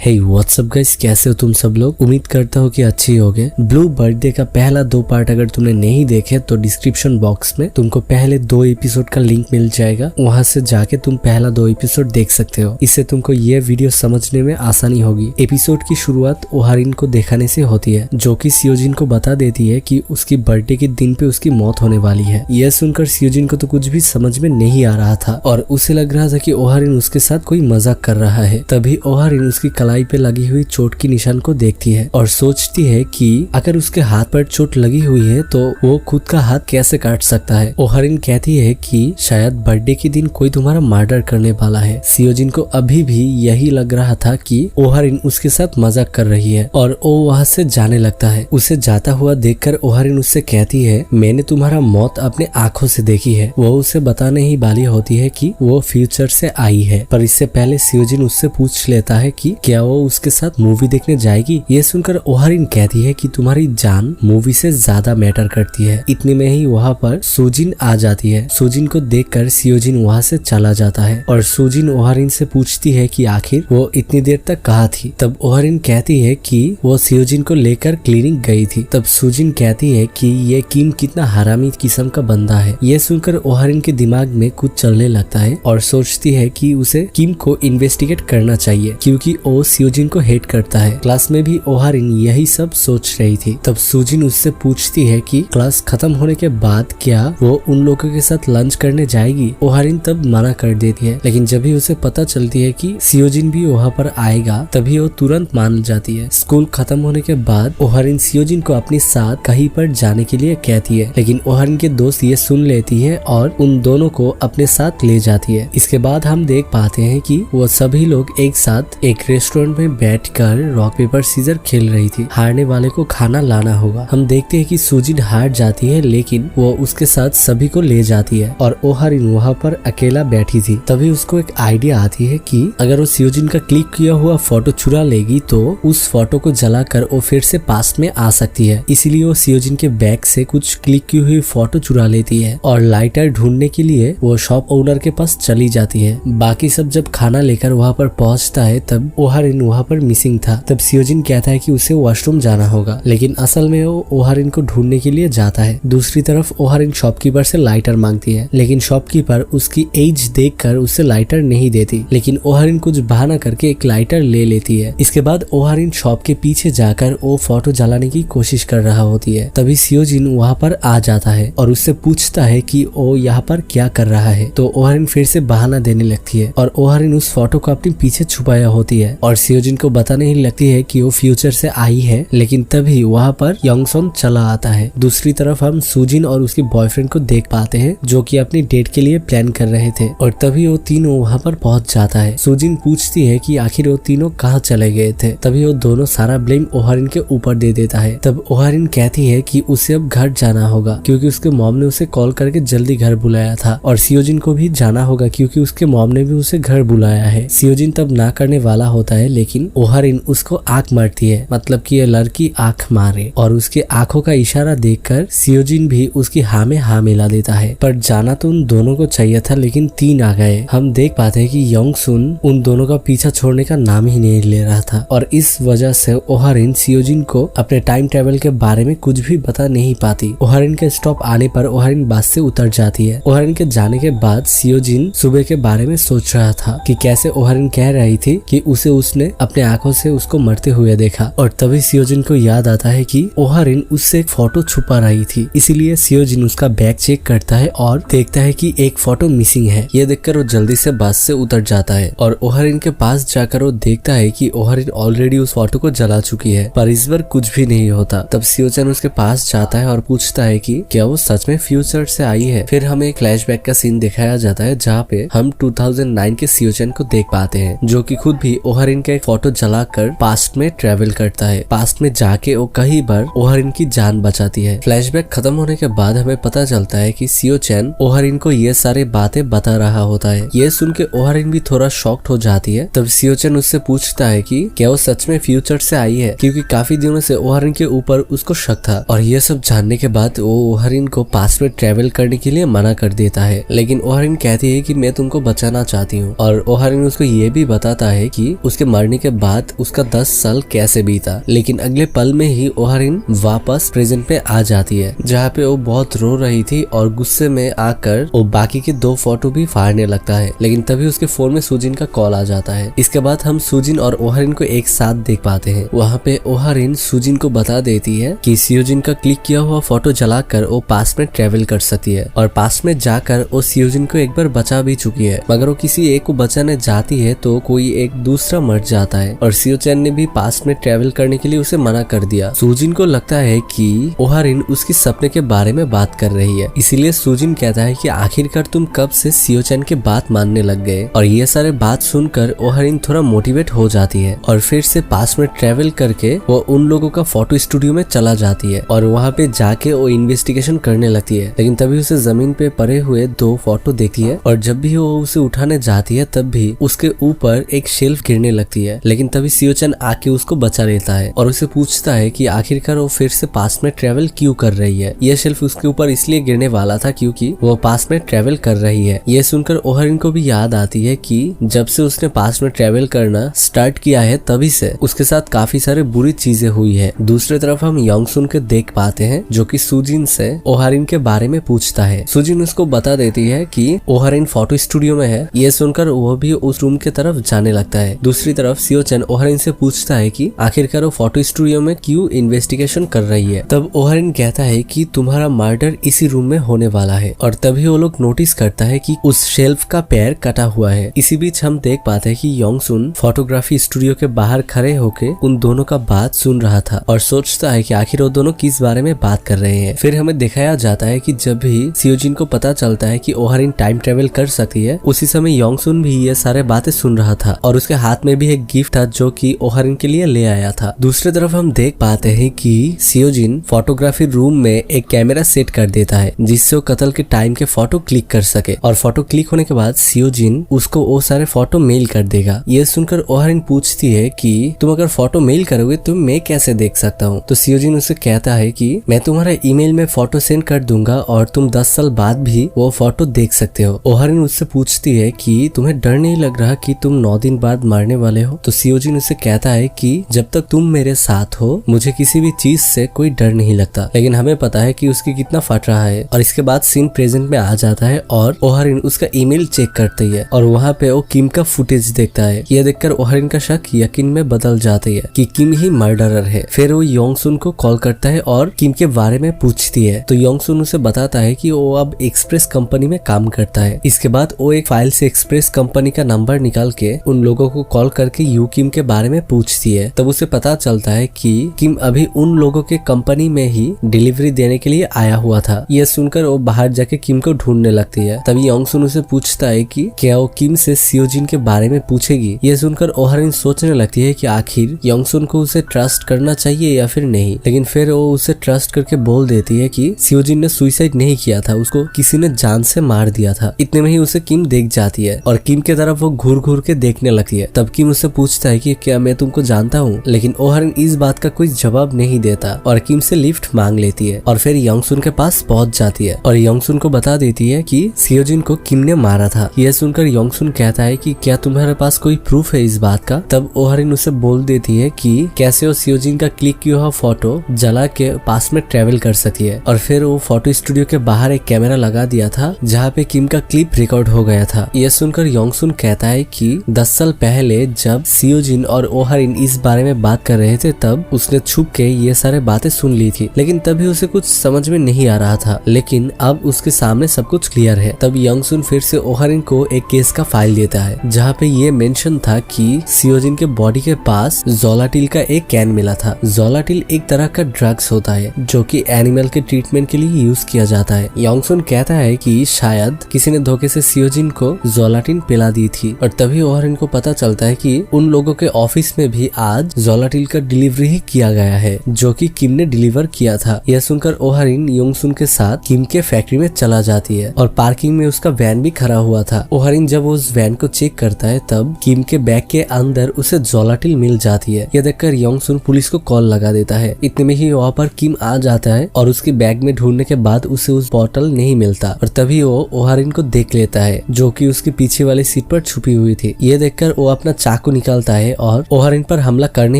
हे WhatsApp guys, कैसे हो तुम सब लोग। उम्मीद करता हूँ कि अच्छी होगे। ब्लू बर्थडे का पहला 2 पार्ट अगर तुमने नहीं देखे तो डिस्क्रिप्शन बॉक्स में तुमको पहले 2 एपिसोड का लिंक मिल जाएगा, वहां से जाके तुम पहला 2 एपिसोड देख सकते हो। इससे तुमको ये वीडियो समझने में आसानी होगी। एपिसोड की शुरुआत ओहारिन को दिखाने से होती है, जो कि सियोजिन को बता देती है कि उसकी बर्थडे के दिन पे उसकी मौत होने वाली है। यह सुनकर सियोजिन को तो कुछ भी समझ में नहीं आ रहा था और उसे लग रहा था कि ओहारिन उसके साथ कोई मजाक कर रहा है। तभी ओहारिन उसकी कलाई पे लगी हुई चोट की निशान को देखती है और सोचती है कि अगर उसके हाथ पर चोट लगी हुई है तो वो खुद का हाथ कैसे काट सकता है। ओहारिन कहती है कि शायद बर्थडे के दिन कोई तुम्हारा मर्डर करने वाला है। सियोजिन को अभी भी यही लग रहा था कि ओहारिन उसके साथ मजाक कर रही है और वो वहां से जाने लगता है। उसे जाता हुआ देखकर ओहारिन उससे कहती है, मैंने तुम्हारा मौत अपने आंखों से देखी है। वो उसे बताने ही वाली होती है कि वो फ्यूचर से आई है, पर इससे पहले सियोजिन उससे पूछ लेता है कि क्या वो उसके साथ मूवी देखने जाएगी। ये सुनकर ओहारिन कहती है कि तुम्हारी जान मूवी से ज्यादा मैटर करती है। इतने में ही वहाँ पर सुजिन आ जाती है। सुजिन को देखकर सियोजिन वहाँ से चला जाता है और सुजिन ओहारिन से पूछती है कि आखिर वो इतनी देर तक कहाँ थी। तब ओहारिन कहती है कि वो सियोजिन को लेकर क्लिनिक गई थी। तब सुजिन कहती है कि ये किम कितना हरामी किस्म का बंदा है। ये सुनकर ओहारिन के दिमाग में कुछ चलने लगता है और सोचती है कि उसे किम को इन्वेस्टिगेट करना चाहिए, क्योंकि वो सियोजिन को हेट करता है। क्लास में भी ओहारिन यही सब सोच रही थी। तब सुजिन उससे पूछती है कि क्लास खत्म होने के बाद क्या वो उन लोगों के साथ लंच करने जाएगी। ओहारिन तब मना कर देती है, लेकिन जब भी उसे पता चलती है कि सियोजिन भी वहाँ पर आएगा तभी वो तुरंत मान जाती है। स्कूल खत्म होने के बाद ओहारिन सियोजिन को अपने साथ कहीं पर जाने के लिए कहती है, लेकिन ओहारिन के दोस्त ये सुन लेती है और उन दोनों को अपने साथ ले जाती है। इसके बाद हम देख पाते हैं कि वो सभी लोग एक साथ एक रेस्टोरेंट में बैठकर रॉक पेपर सीजर खेल रही थी। हारने वाले को खाना लाना होगा। हम देखते हैं कि सुजिन हार जाती है, लेकिन वो उसके साथ सभी को ले जाती है और ओहारिन वहाँ पर अकेला बैठी थी। तभी उसको एक आइडिया आती है कि अगर वो सियोजिन का क्लिक किया हुआ फोटो चुरा लेगी तो उस फोटो को जलाकर वो फिर से पास्ट में आ सकती है। इसीलिए वो सियोजिन के बैग से कुछ क्लिक की हुई फोटो चुरा लेती है और लाइटर ढूंढने के लिए वो शॉप ओनर के पास चली जाती है। बाकी सब जब खाना लेकर वहाँ पर पहुँचता है तब ओहारिन वहाँ पर मिसिंग था। तब सियोजिन कहता है कि उसे वॉशरूम जाना होगा, लेकिन असल में वो ओहारिन को ढूंढने के लिए जाता है। दूसरी तरफ ओहारिन शॉपकीपर से लाइटर मांगती है, लेकिन शॉपकीपर उसकी एज देखकर उसे लाइटर नहीं देती, लेकिन ओहारिन कुछ बहाना करके एक लाइटर ले लेती है। इसके बाद ओहारिन शॉप के पीछे जाकर वो फोटो जलाने की कोशिश कर रहा होती है। तभी सियोजिन वहाँ पर आ जाता है और उससे पूछता है कि वो यहाँ पर क्या कर रहा है। तो ओहारिन फिर से बहाना देने लगती है और ओहारिन उस फोटो को अपने पीछे छुपाया होती है और सियोजिन को बताने ही लगती है कि वो फ्यूचर से आई है। लेकिन तभी वहाँ पर योंगसोन चला आता है। दूसरी तरफ हम सुजिन और उसके बॉयफ्रेंड को देख पाते हैं, जो कि अपनी डेट के लिए प्लान कर रहे थे और तभी वो तीनों वहाँ पर पहुँच जाता है। सुजिन पूछती है कि आखिर वो तीनों कहाँ चले गए थे। तभी वो दोनों सारा ब्लेम ओहारिन के ऊपर दे देता है। तब ओहारिन कहती है कि उसे अब घर जाना होगा, क्योंकि उसके मॉम ने उसे कॉल करके जल्दी घर बुलाया था और सियोजिन को भी जाना होगा क्योंकि उसके मॉम ने भी उसे घर बुलाया है। सियोजिन तब ना करने वाला होता है, लेकिन ओहारिन उसको आंख मारती है, मतलब कि ये लड़की आंख मारे, और उसके आंखों का इशारा देखकर सियोजिन भी उसकी हाँ में हाँ मिला देता है। पर जाना तो उन दोनों को चाहिए था, लेकिन 3 आ गए। हम देख पाते हैं कि योंगसुन उन दोनों का पीछा छोड़ने का नाम ही नहीं ले रहा था और इस वजह से ओहारिन सियोजिन को अपने टाइम ट्रेवल के बारे में कुछ भी बता नहीं पाती। ओहारिन के स्टॉप आने पर ओहारिन बस से उतर जाती है। ओहारिन के जाने के बाद सियोजिन सुबह के बारे में सोच रहा था कि कैसे ओहारिन कह रही थी कि उसने अपने आंखों से उसको मरते हुए देखा, और तभी सियोजिन को याद आता है कि ओहारिन उससे एक फोटो छुपा रही थी। इसीलिए सियोजिन उसका बैग चेक करता है और देखता है कि एक फोटो मिसिंग है। ये देखकर वो जल्दी से बस से उतर जाता है और ओहारिन के पास जाकर वो देखता है कि ओहारिन ऑलरेडी उस फोटो को जला चुकी है, पर इस बार कुछ भी नहीं होता। तब सियोजिन उसके पास जाता है और पूछता है कि क्या वो सच में फ्यूचर से आई है। फिर हमें एक फ्लैशबैक का सीन दिखाया जाता है जहाँ पे हम 2009 के सियोजिन को देख पाते हैं, जो कि खुद भी ओहारिन का एक फोटो जलाकर पास्ट में ट्रेवल करता है। पास्ट में जाके वो कई बार ओहारिन की जान बचाती है। फ्लैशबैक खत्म होने के बाद हमें पता चलता है कि सियोचेन ओहारिन को ये सारी बातें बता रहा होता है। ये सुन के ओहारिन भी थोड़ा शॉक्ड हो जाती है। तब सियोचेन उससे पूछता है कि क्या वो सच में फ्यूचर से आई है, क्योंकि काफी दिनों से ओहारिन के ऊपर उसको शक था। और ये सब जानने के बाद वो ओहारिन को पास्ट में ट्रेवल करने के लिए मना कर देता है, लेकिन ओहारिन कहती है कि मैं तुमको बचाना चाहती हूँ। और ओहारिन उसको ये भी बताता है कि उसके मरने के बाद उसका 10 साल कैसे बीता। लेकिन अगले पल में ही ओहारिन वापस प्रेजेंट पे आ जाती है, जहाँ पे वो बहुत रो रही थी और गुस्से में आकर वो बाकी के 2 फोटो भी फाड़ने लगता है। लेकिन तभी उसके फोन में सुजिन का कॉल आ जाता है। इसके बाद हम सुजिन और ओहारिन को एक साथ देख पाते हैं। वहाँ पे ओहारिन सुजिन को बता देती है कि सियोजिन का क्लिक किया हुआ फोटो जलाकर वो पास्ट में ट्रेवल कर सकती है और पास्ट में जाकर वो सियोजिन को एक बार बचा भी चुकी है। मगर वो किसी एक को बचाने जाती है तो कोई एक दूसरा मर जाता है और सियोचेन ने भी पास्ट में ट्रेवल करने के लिए उसे मना कर दिया। सुजिन को लगता है कि ओहारिन उसके सपने के बारे में बात कर रही है, इसीलिए सुजिन कहता है कि आखिरकार तुम कब से सियोचेन की बात मानने लग गए। और ये सारे बात सुनकर ओहारिन थोड़ा मोटिवेट हो जाती है और फिर से पास्ट में ट्रेवल करके वो उन लोगों का फोटो स्टूडियो में चला जाती है और वहाँ पे जाके वो इन्वेस्टिगेशन करने लगती है। लेकिन तभी उसे जमीन पे पड़े हुए 2 फोटो देखती है और जब भी वो उसे उठाने जाती है तब भी उसके ऊपर एक शेल्फ गिरने लगती है। लेकिन तभी सियोचेन आके उसको बचा लेता है और उसे पूछता है कि आखिरकार वो फिर से पास्ट में ट्रेवल क्यों कर रही है। यह शेल्फ उसके ऊपर इसलिए गिरने वाला था क्योंकि वो पास्ट में ट्रेवल कर रही है। यह सुनकर ओहारिन को भी याद आती है कि जब से उसने पास्ट में ट्रेवल करना स्टार्ट किया है तभी से उसके साथ काफी सारे बुरी चीजें हुई है। दूसरी तरफ हम योंगसुन के देख पाते हैं जो कि सुजिन से ओहारिन के बारे में पूछता है। सुजिन उसको बता देती है कि ओहारिन फोटो स्टूडियो में है। ये सुनकर वो भी उस रूम की तरफ जाने लगता है। दूसरी तरफ सियोचेन ओहारिन से पूछता है कि आखिरकार वो फोटो स्टूडियो में क्यों इन्वेस्टिगेशन कर रही है। तब ओहारिन कहता है कि तुम्हारा मर्डर इसी रूम में होने वाला है और तभी वो लोग नोटिस करता है कि उस शेल्फ का पैर कटा हुआ है। इसी बीच हम देख पाते हैं कि योंगसुन फोटोग्राफी स्टूडियो के बाहर खड़े होके उन दोनों का बात सुन रहा था और सोचता है कि आखिर वो दोनों किस बारे में बात कर रहे हैं। फिर हमें दिखाया जाता है कि जब भी सियोजिन को पता चलता है कि ओहारिन टाइम ट्रेवल कर सकती है, उसी समय योंगसुन भी ये सारे बातें सुन रहा था और उसके हाथ में भी एक गिफ्ट था जो कि ओहारिन के लिए ले आया था। दूसरी तरफ हम देख पाते हैं कि सियोजिन फोटोग्राफी रूम में एक कैमरा सेट कर देता है जिससे वो कत्ल के टाइम के फोटो क्लिक कर सके और फोटो क्लिक होने के बाद सियोजिन उसको वो सारे फोटो मेल कर देगा। ये सुनकर ओहारिन पूछती है कि तुम अगर फोटो मेल करोगे तो मैं कैसे देख सकता हूँ। तो सियोजिन उसे कहता है कि मैं तुम्हारा ईमेल में फोटो सेंड कर दूंगा और तुम 10 साल बाद भी वो फोटो देख सकते हो। ओहारिन उससे पूछती है कि तुम्हें डर नहीं लग रहा कि तुम 9 दिन बाद मरने वाले हो। तो सियोजिन उसे कहता है कि जब तक तुम मेरे साथ हो मुझे किसी भी चीज से कोई डर नहीं लगता। लेकिन हमें पता है कि उसकी कितना फट रहा है। और इसके बाद सीन प्रेजेंट में आ जाता है और ओहारिन उसका ईमेल चेक करती है और वहाँ पे वो किम का फुटेज देखता है। यह देखकर ओहारिन का शक यकीन में बदल जाती है कि किम ही मर्डरर है। फिर वो योंगसुन को कॉल करता है और किम के बारे में पूछती है। तो योंगसुन उसे बताता है कि वो अब एक्सप्रेस कंपनी में काम करता है। इसके बाद वो एक फाइल से एक्सप्रेस कंपनी का नंबर निकाल के उन लोगों को कॉल करके यू किम के बारे में पूछती है। तब उसे पता चलता है कि किम अभी उन लोगों के कंपनी में ही डिलीवरी देने के लिए आया हुआ था। यह सुनकर वो बाहर जाके किम को ढूंढने लगती है। तभी योंगसुन उसे पूछता है कि क्या वो किम से सियोजिन के बारे में पूछेगी। यह सुनकर ओहारिन सोचने लगती है कि आखिर योंगसुन को उसे ट्रस्ट करना चाहिए या फिर नहीं। लेकिन फिर वो उसे ट्रस्ट करके बोल देती है कि सियोजिन ने सुसाइड नहीं किया था, उसको किसी ने जान से मार दिया था। इतने में ही उसे किम देख जाती है और किम के तरफ वो घूर घूर के देखने लगती है। तब किम उससे पूछता है कि क्या मैं तुमको जानता हूँ। लेकिन ओहारिन इस बात का कोई जवाब नहीं देता और किम से लिफ्ट मांग लेती है और फिर योंगसुन के पास पहुंच जाती है और योंगसुन को बता देती है कि सियोजिन को किम ने मारा था। यह सुनकर योंगसुन कहता है कि क्या तुम्हारे पास कोई प्रूफ है इस बात का। तब ओहारिन उसे बोल देती है कि कैसे वो सियोजिन का क्लिक किया हुआ फोटो जला के पास में ट्रेवल कर सकती है। और फिर वो फोटो स्टूडियो के बाहर एक कैमरा लगा दिया था जहाँ पे किम का क्लिप रिकॉर्ड हो गया था। यह सुनकर योंगसुन कहता है कि 10 साल पहले जब सियोजिन और ओहारिन इस बारे में बात कर रहे थे तब उसने छुप के ये सारे बातें सुन ली थी, लेकिन तभी उसे कुछ समझ में नहीं आ रहा था। लेकिन अब उसके सामने सब कुछ क्लियर है। तब योंगसुन फिर से ओहारिन को एक केस का फाइल देता है जहाँ पे ये मेंशन था कि सियोजिन के बॉडी के पास जोलाटिल का एक कैन मिला था। जोलाटिल एक तरह का ड्रग्स होता है जो कि एनिमल के ट्रीटमेंट के लिए यूज किया जाता है। योंगसुन कहता है कि शायद किसी ने धोखे से सियोजिन को जोलाटिन पिला दी थी और तभी ओहारिन को पता चलता है कि उन लोगों के ऑफिस में भी आज जोलाटिल का डिलीवरी ही किया गया है जो कि किम ने डिलीवर किया था। यह सुनकर ओहारिन योंगसुन के साथ किम के फैक्ट्री में चला जाती है और पार्किंग में उसका वैन भी खड़ा हुआ था। ओहारिन जब उस वैन को चेक करता है तब किम के बैग के अंदर उसे जोलाटिल मिल जाती है। यह देखकर योंगसुन पुलिस को कॉल लगा देता है। इतने में ही वहाँ पर किम आ जाता है और उसके बैग में ढूंढने के बाद उसे उस बॉटल नहीं मिलता और तभी वो ओहारिन को देख लेता है जो कि उसके पीछे वाली सीट पर छुपी हुई थी। ये देखकर वो अपना चाकू निकालता है और ओहारिन पर हमला करने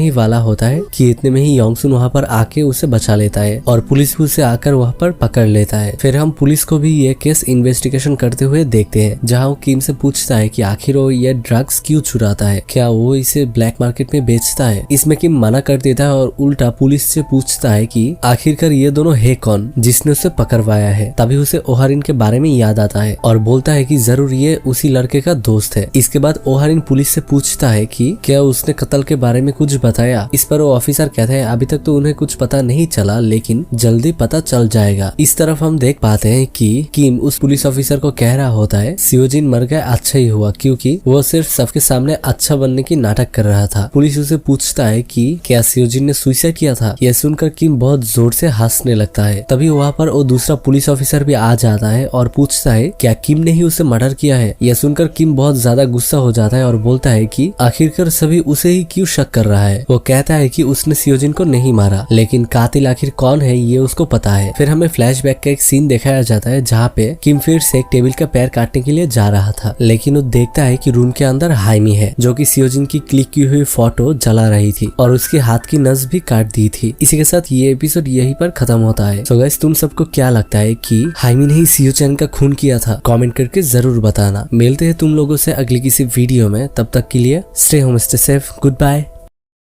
ही वाला होता है कि इतने में ही योंगसुन वहाँ पर आके उसे बचा लेता है और पुलिस भी उसे आकर वहाँ पर पकड़ लेता है। फिर हम पुलिस को भी ये केस इन्वेस्टिगेशन करते हुए देखते हैं, जहाँ वो किम से पूछता है कि आखिर वो ये ड्रग्स क्यों चुराता है, क्या वो इसे ब्लैक मार्केट में बेचता है। इसमें किम मना कर देता है और उल्टा पुलिस से पूछता है कि आखिरकार ये दोनों है कौन जिसने उसे पकड़वाया है। तभी उसे ओहारिन के बारे में याद आता है और बोलता है कि जरूर ये उसी लड़के का दोस्त है। इसके बाद ओहारिन पुलिस से पूछता है कि क्या उसने कत्ल के बारे में कुछ बताया। इस पर वो ऑफिसर कहते हैं अभी तक तो उन्हें कुछ पता नहीं चला, लेकिन जल्दी पता चल जाएगा। इस तरफ हम देख पाते हैं कि किम उस पुलिस ऑफिसर को कह रहा होता है सियोजिन मर गया, अच्छा ही हुआ, क्योंकि वो सिर्फ सबके सामने अच्छा बनने की नाटक कर रहा था। पुलिस उसे पूछता है कि क्या सियोजिन ने सुसाइड किया था। यह सुनकर किम बहुत जोर से हंसने लगता है। तभी वहाँ पर वो दूसरा पुलिस ऑफिसर भी आ जाता है और पूछता है क्या किम ने ही उसे मर्डर किया है। यह सुनकर किम बहुत ज्यादा गुस्सा हो जाता है और बोलता है कि आखिरकार सभी उसे ही क्यों शक कर रहा है। वो कहता है कि उसने सियोजिन को नहीं मारा, लेकिन कातिल आखिर कौन है ये उसको पता है। फिर हमें फ्लैशबैक का एक सीन दिखाया जाता है जहाँ पे किम फिर से एक टेबल का पैर काटने के लिए जा रहा था, लेकिन वो देखता है कि रूम के अंदर हाइमी है जो कि सियोजिन की क्लिक की हुई फोटो जला रही थी और उसके हाथ की नस भी काट दी थी। इसी के साथ ये एपिसोड यहीं पर खत्म होता है। सो गाइस, तुम सबको क्या लगता है कि हाइमी ने ही सियोचैन का खून किया था? कमेंट करके जरूर बताना। मिलते हैं तुम लोगों से अगली किसी वीडियो में, तब तक के लिए stay home, stay safe, good bye.